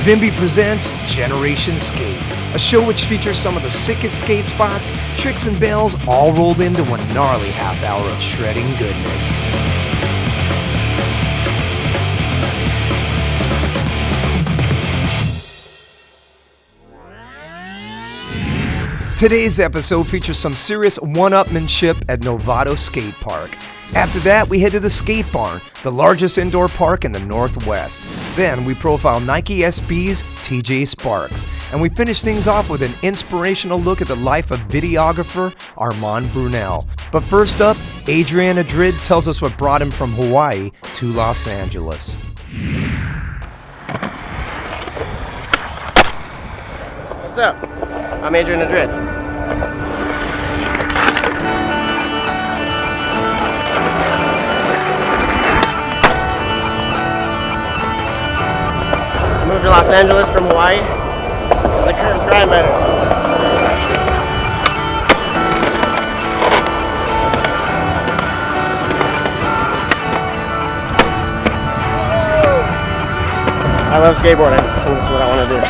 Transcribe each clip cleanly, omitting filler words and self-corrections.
Vimby presents Generation Skate, a show which features some of the sickest skate spots, tricks and bails, all rolled into one gnarly half hour of shredding goodness. Today's episode features some serious one-upmanship at Novato Skatepark. After that, we head to the Skatebarn, the largest indoor park in the Northwest. Then we profile Nike SB's TJ Sparks, and we finish things off with an inspirational look at the life of videographer Armand Brunelle. But first up, Adrian Adrid tells us what brought him from Hawaii to Los Angeles. What's up? I'm Adrian Adrid. I moved to Los Angeles from Hawaii because the curves grind better. I love skateboarding, and this is what I want to do.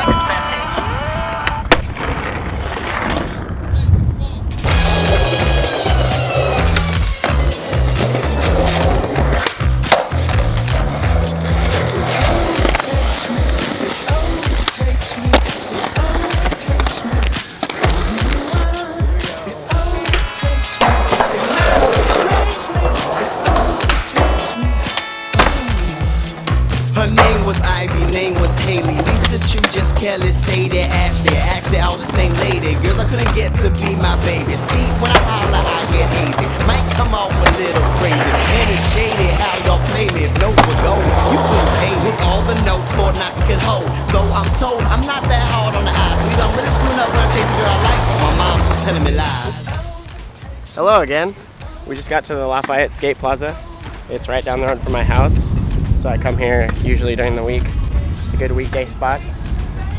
Her name was Ivy, name was Haley. Lisa Chu, just careless, Sadie, Ashley, all the same lady. Girls I couldn't get to be my baby. See, when I holler, I get hazy. Might come off a little crazy. And it's shady how y'all play me. If no for gold, you couldn't pay me. All the notes Fort Knox can hold. Though I'm told I'm not that hard on the eyes. We done really screwing up when I chase a girl I like. My mom's just telling me lies. Hello again. We just got to the Lafayette Skate Plaza. It's right down the road from my house. So I come here usually during the week. It's a good weekday spot.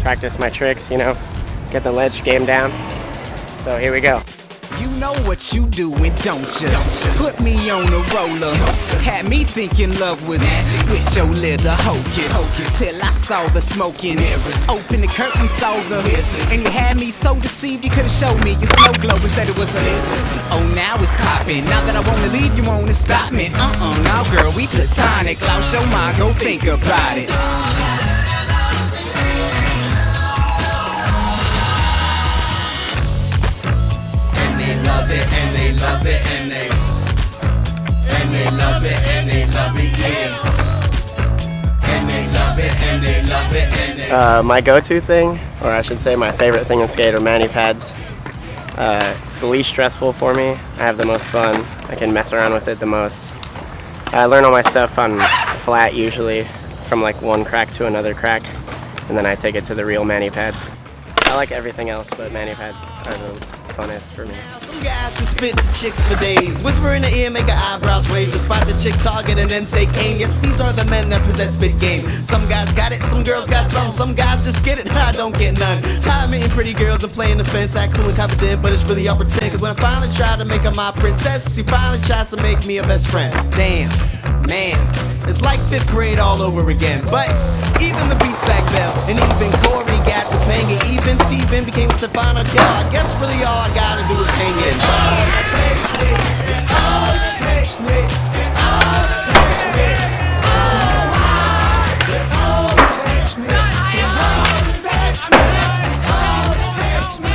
Practice my tricks, get the ledge game down. So here we go. You know what you doing, don't you? Put me on a roller. Had me thinking love was with your little hocus. Till I saw the smoking mirrors. Open the curtains, saw the and you had me so deceived you could've showed me your snow globe and said it was a oh, now it's popping. Now that I wanna leave, you wanna stop me. Now girl, we platonic. Lost your mind, go think about it. Love it and they love it and they love it and they love it, yeah. And they love it and they love it and they My go-to thing, or I should say my favorite thing in skate, are mani pads. It's the least stressful for me. I have the most fun. I can mess around with it the most. I learn all my stuff on flat usually, from like one crack to another crack, and then I take it to the real mani pads. I like everything else, but mani pads are the funnest for me. Some guys can spit to chicks for days. Whisper in the ear, make her eyebrows raise. Just spot the chick target and then take aim. Yes, these are the men that possess spit game. Some guys got it, some girls got some guys just get it, I don't get none. Tired of meeting pretty girls and playing the fence. Act cool and confident, but it's really all pretend. Cause when I finally try to make her my princess, she finally tries to make me a best friend. Damn, man, it's like 5th grade all over again. But even the beast back bell, and even Corey got to paying it. Even Steven became Stefano Gal. I guess really all I gotta do is hang in. All it takes me, all it takes me, all it takes me. All it takes me, all it takes me, all it takes me.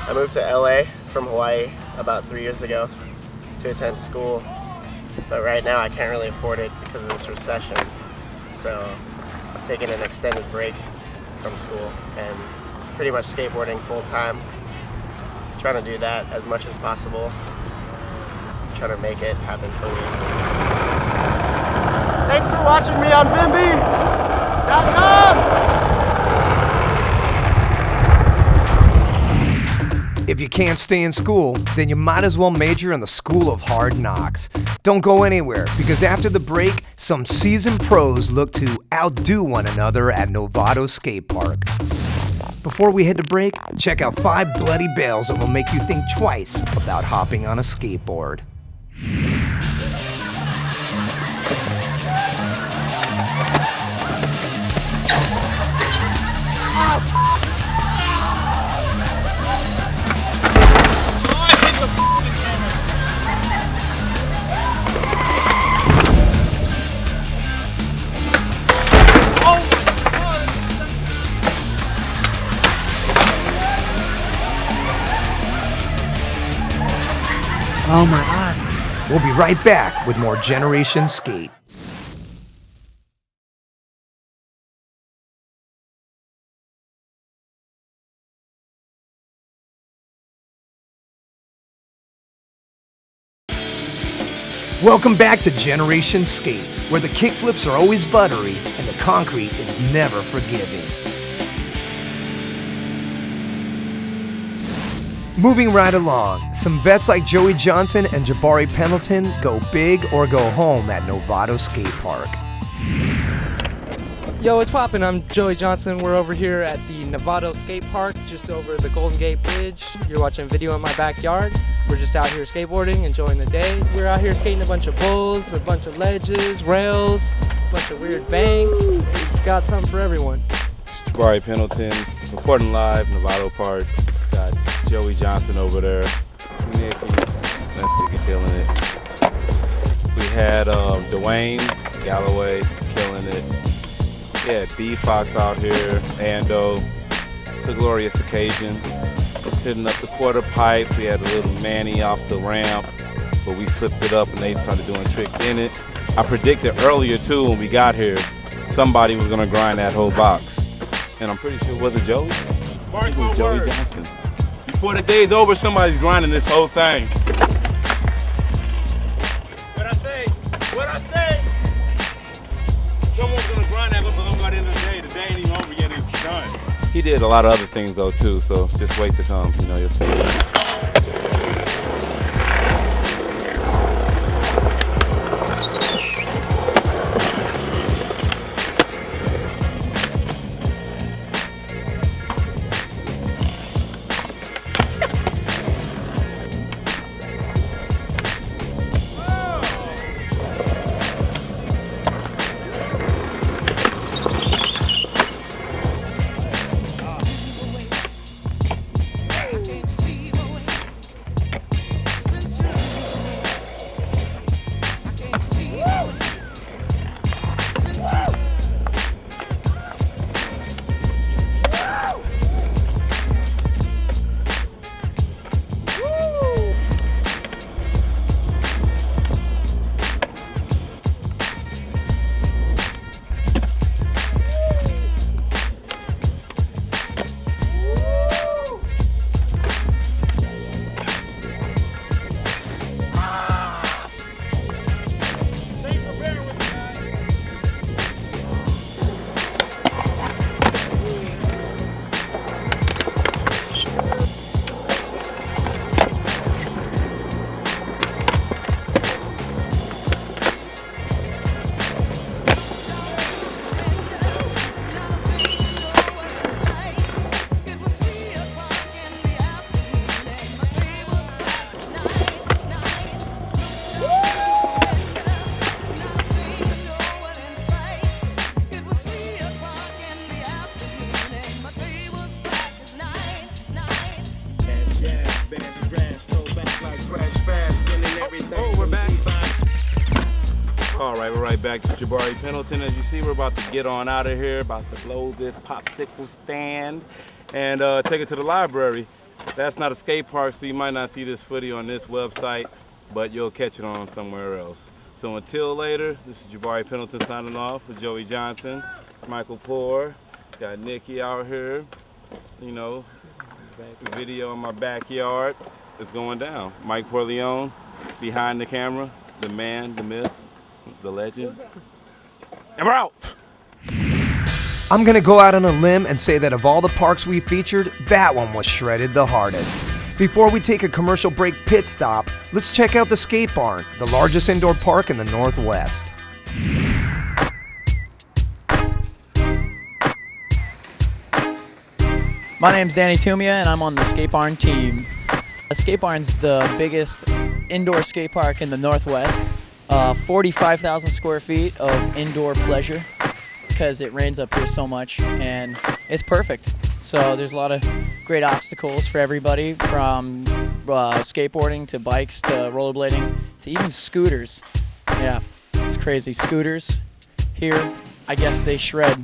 I moved to LA from Hawaii about 3 years ago to attend school, but right now I can't really afford it because of this recession. So I'm taking an extended break from school and pretty much skateboarding full time. Trying to do that as much as possible. Trying to make it happen for me. Thanks for watching me on Vimby.com! If you can't stay in school, then you might as well major in the School of Hard Knocks. Don't go anywhere, because after the break, some seasoned pros look to outdo one another at Novato Skatepark. Before we head to break, check out 5 bloody bails that will make you think twice about hopping on a skateboard. Oh my God. We'll be right back with more Generation Skate. Welcome back to Generation Skate, where the kickflips are always buttery and the concrete is never forgiving. Moving right along, some vets like Joey Johnson and Jabari Pendleton go big or go home at Novato Skatepark. Yo, what's poppin'? I'm Joey Johnson. We're over here at the Novato Skatepark, just over the Golden Gate Bridge. You're watching a video in my backyard. We're just out here skateboarding, enjoying the day. We're out here skating a bunch of bulls, a bunch of ledges, rails, a bunch of weird banks. It's got something for everyone. Jabari Pendleton, reporting live, Novato Park. Got Joey Johnson over there. Nicky, killing it. We had Dwayne Galloway killing it. Yeah, B Fox out here, Ando. It's a glorious occasion. Hitting up the quarter pipes. We had a little Manny off the ramp, but we flipped it up and they started doing tricks in it. I predicted earlier too when we got here, somebody was gonna grind that whole box. And I'm pretty sure, was it Joey? It was Joey Johnson. Before the day's over, somebody's grinding this whole thing. What I say? What I say? Someone's gonna grind that but by the end of the day. The day ain't even over yet, it's done. He did a lot of other things though too, so just wait to come, you know, you'll see. We're right back to Jabari Pendleton. As you see, we're about to get on out of here, about to blow this popsicle stand and take it to the library. That's not a skate park, so you might not see this footage on this website, but you'll catch it on somewhere else. So until later, this is Jabari Pendleton signing off with Joey Johnson, Michael Poore, got Nicky out here, you know, video in my backyard. It's going down. Mike Corleone behind the camera, the man, the myth, the legend. And we're out! I'm gonna go out on a limb and say that of all the parks we featured, that one was shredded the hardest. Before we take a commercial break pit stop, let's check out the Skatebarn, the largest indoor park in the Northwest. My name's Danny Tumia and I'm on the Skatebarn team. The Skatebarn's the biggest indoor skate park in the Northwest. 45,000 square feet of indoor pleasure because it rains up here so much and it's perfect. So there's a lot of great obstacles for everybody from skateboarding to bikes to rollerblading to even scooters. Yeah, it's crazy. Scooters here, I guess they shred.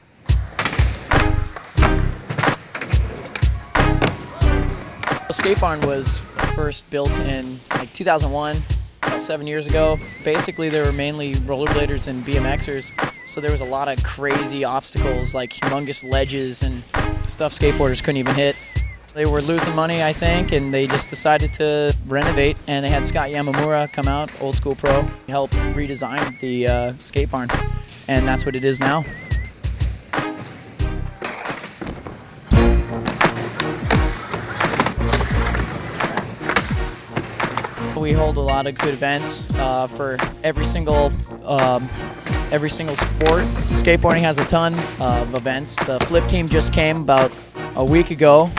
Skatebarn was first built in like like 2001, about 7 years ago. Basically, there were mainly rollerbladers and BMXers, so there was a lot of crazy obstacles like humongous ledges and stuff skateboarders couldn't even hit. They were losing money, I think, and they just decided to renovate, and they had Scott Yamamura come out, old school pro, help redesign the Skatebarn, and that's what it is now. We hold a lot of good events for every single sport. Skateboarding has a ton of events. The flip team just came about a week ago.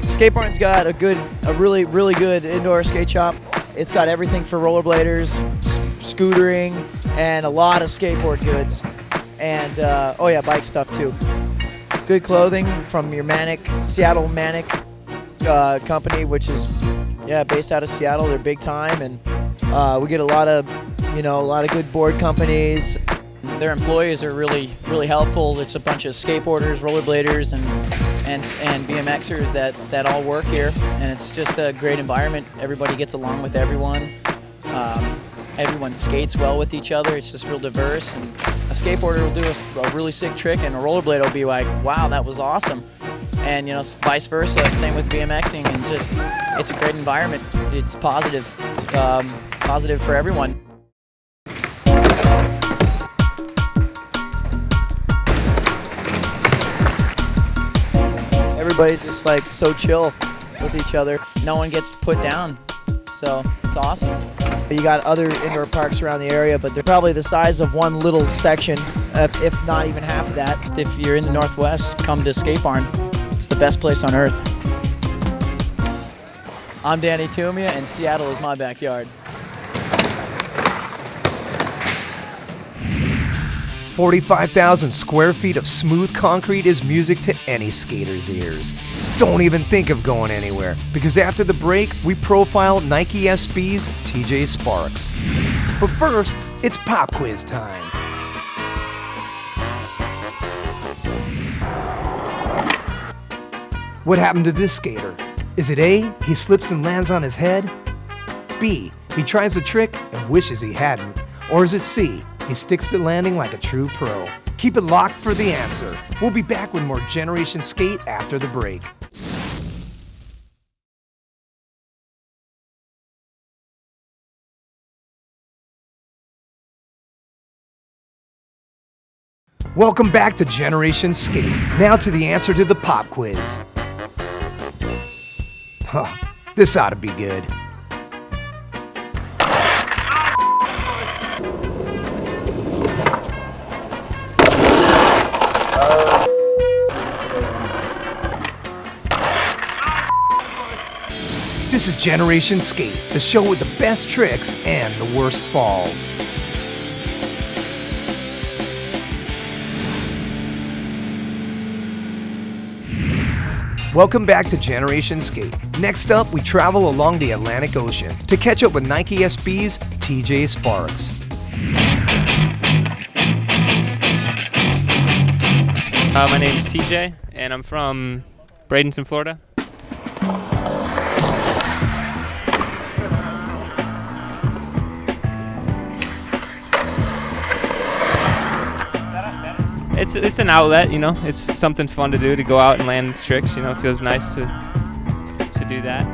Skatebarn's got a really good indoor skate shop. It's got everything for rollerbladers, scootering, and a lot of skateboard goods. And oh yeah, bike stuff too. Good clothing from your Seattle Manic company, which is based out of Seattle. They're big time, and we get a lot of good board companies. Their employees are really helpful. It's a bunch of skateboarders, rollerbladers, and BMXers that all work here, and it's just a great environment. Everybody gets along with everyone. Everyone skates well with each other. It's just real diverse, and a skateboarder will do a really sick trick, and a rollerblader will be like, "Wow, that was awesome." And vice versa, same with BMXing, and just it's a great environment. It's positive for everyone. Everybody's just like so chill with each other. No one gets put down, so it's awesome. You got other indoor parks around the area, but they're probably the size of one little section, if not even half of that. If you're in the Northwest, come to Skatebarn. It's the best place on earth. I'm Danny Tumia, and Seattle is my backyard. 45,000 square feet of smooth concrete is music to any skater's ears. Don't even think of going anywhere, because after the break, we profile Nike SB's TJ Sparks. But first, it's pop quiz time. What happened to this skater? Is it A, he slips and lands on his head? B, he tries a trick and wishes he hadn't? Or is it C, he sticks to landing like a true pro? Keep it locked for the answer. We'll be back with more Generation Skate after the break. Welcome back to Generation Skate. Now to the answer to the pop quiz. Huh, this ought to be good. This is Generation Skate, the show with the best tricks and the worst falls. Welcome back to Generation Skate. Next up, we travel along the Atlantic Ocean to catch up with Nike SB's TJ Sparks. My name is TJ, and I'm from Bradenton, Florida. It's an outlet, It's something fun to do, to go out and land tricks. It feels nice to do that.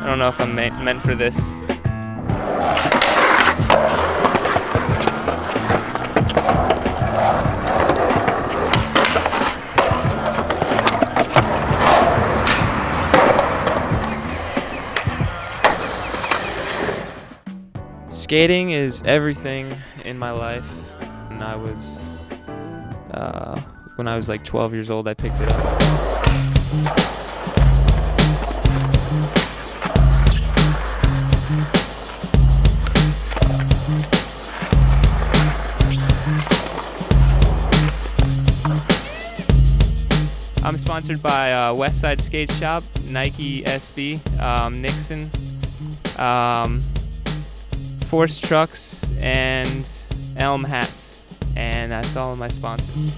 I don't know if I'm meant for this. Skating is everything in my life. And when I was like 12 years old, I picked it up. I'm sponsored by Westside Skate Shop, Nike SB, Nixon, Force Trucks, and Elm Hats. and that's all of my sponsors.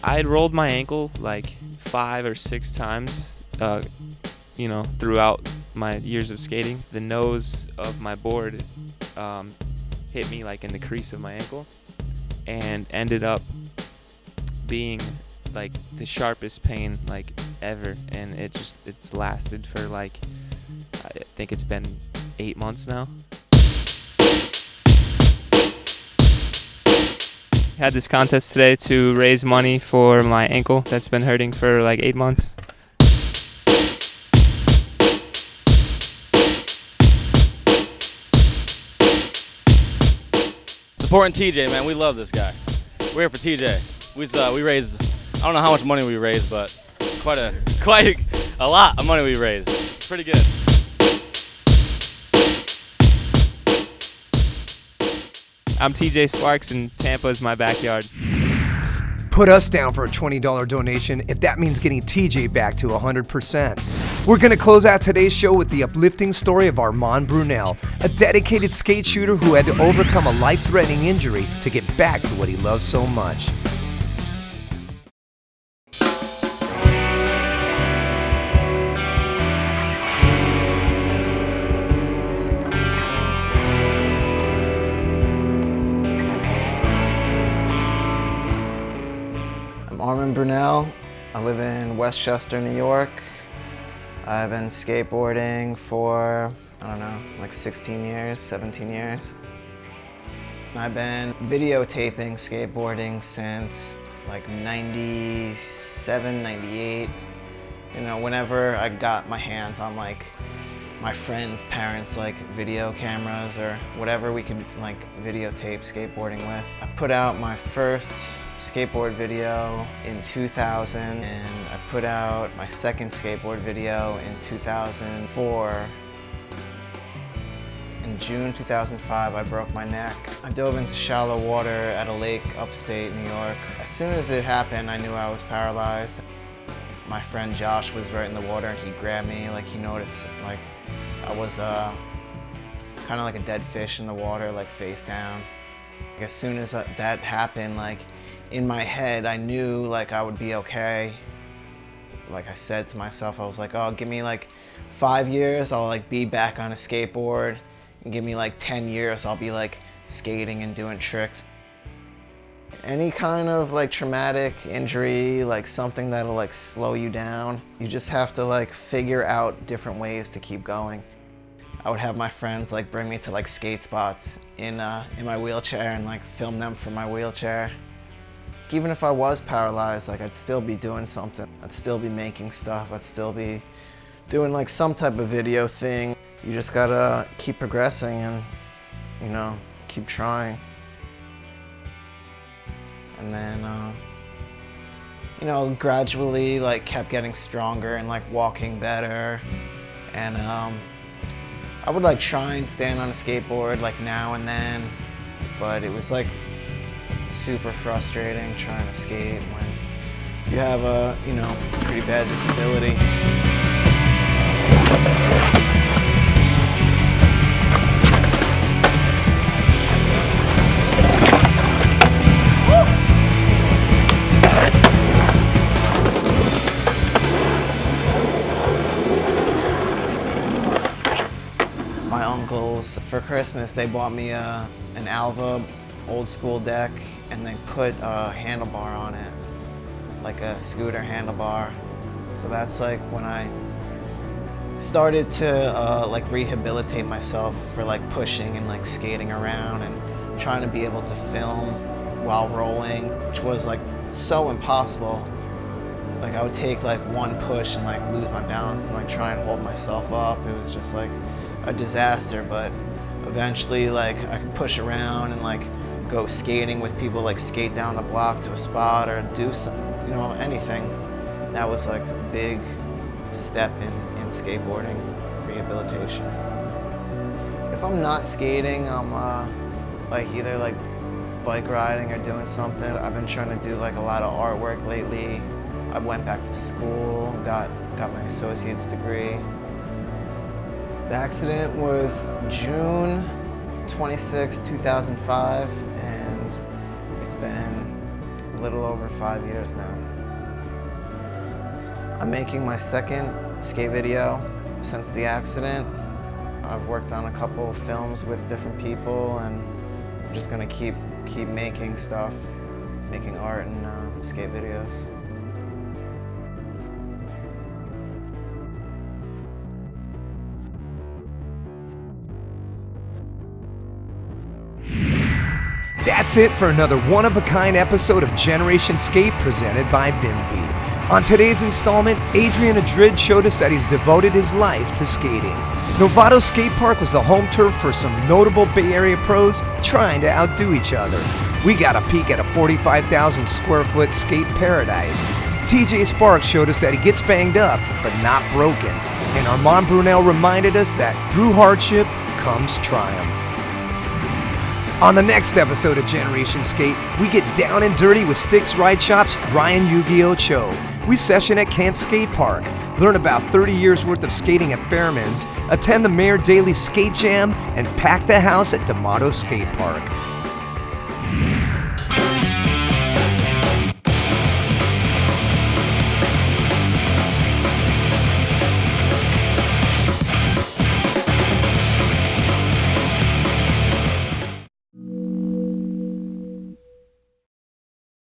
I rolled my ankle like 5 or 6 times, you know, throughout my years of skating. The nose of my board hit me like in the crease of my ankle, and ended up being like the sharpest pain like ever. And it's lasted for like, I think it's been 8 months now. Had this contest today to raise money for my ankle that's been hurting for like 8 months. Supporting TJ, man. We love this guy. We're here for TJ. We raised, I don't know how much money we raised, but quite a lot of money we raised. Pretty good. I'm TJ Sparks, and Tampa is my backyard. Put us down for a $20 donation if that means getting TJ back to 100%. We're going to close out today's show with the uplifting story of Armand Brunelle, a dedicated skate shooter who had to overcome a life-threatening injury to get back to what he loves so much. Armand Brunelle. I live in Westchester, New York. I've been skateboarding for, I don't know, like 16 years, 17 years. I've been videotaping skateboarding since like 97, 98. You know, whenever I got my hands on like my friends' parents' like video cameras or whatever we could like videotape skateboarding with. I put out my first skateboard video in 2000, and I put out my second skateboard video in 2004. In June 2005, I broke my neck. I dove into shallow water at a lake upstate New York. As soon as it happened, I knew I was paralyzed. My friend Josh was right in the water, and he grabbed me. Like, he noticed like I was kind of like a dead fish in the water, like face down. As soon as that happened, like in my head, I knew like I would be okay. Like I said to myself, I was like, oh, give me like 5 years, I'll like be back on a skateboard. And give me like 10 years, I'll be like skating and doing tricks. Any kind of like traumatic injury, like something that'll like slow you down, you just have to like figure out different ways to keep going. I would have my friends like bring me to like skate spots in my wheelchair and like film them from my wheelchair. Even if I was paralyzed, like I'd still be doing something. I'd still be making stuff. I'd still be doing like some type of video thing. You just gotta keep progressing and, you know, keep trying. And then, you know, gradually like kept getting stronger and like walking better. And I would like try and stand on a skateboard like now and then, but it was like super frustrating trying to skate when you have a, you know, pretty bad disability. My uncles, for Christmas, they bought me an Alva old school deck, and they put a handlebar on it, like a scooter handlebar. So that's like when I started to like rehabilitate myself for like pushing and like skating around and trying to be able to film while rolling, which was like so impossible. Like I would take like one push and like lose my balance and like try and hold myself up. It was just like a disaster, but eventually like I could push around and like go skating with people, like skate down the block to a spot or do some, you know, anything. That was like a big step in skateboarding rehabilitation. If I'm not skating, I'm like either like bike riding or doing something. I've been trying to do like a lot of artwork lately. I went back to school, got my associate's degree. The accident was June 26, 2005, and it's been a little over 5 years now. I'm making my second skate video since the accident. I've worked on a couple of films with different people, and I'm just gonna keep making stuff, making art and skate videos. That's it for another one-of-a-kind episode of Generation Skate presented by Bimby. On today's installment, Adrian Adrid showed us that he's devoted his life to skating. Novato Skatepark was the home turf for some notable Bay Area pros trying to outdo each other. We got a peek at a 45,000 square foot skate paradise. TJ Sparks showed us that he gets banged up, but not broken. And Armand Brunelle reminded us that through hardship comes triumph. On the next episode of Generation Skate, we get down and dirty with Sticks Ride Shop's Ryan Yu-Gi-Oh! Cho. We session at Kent Skate Park, learn about 30 years worth of skating at Fairman's, attend the Mayor Daily Skate Jam, and pack the house at Novato Skatepark.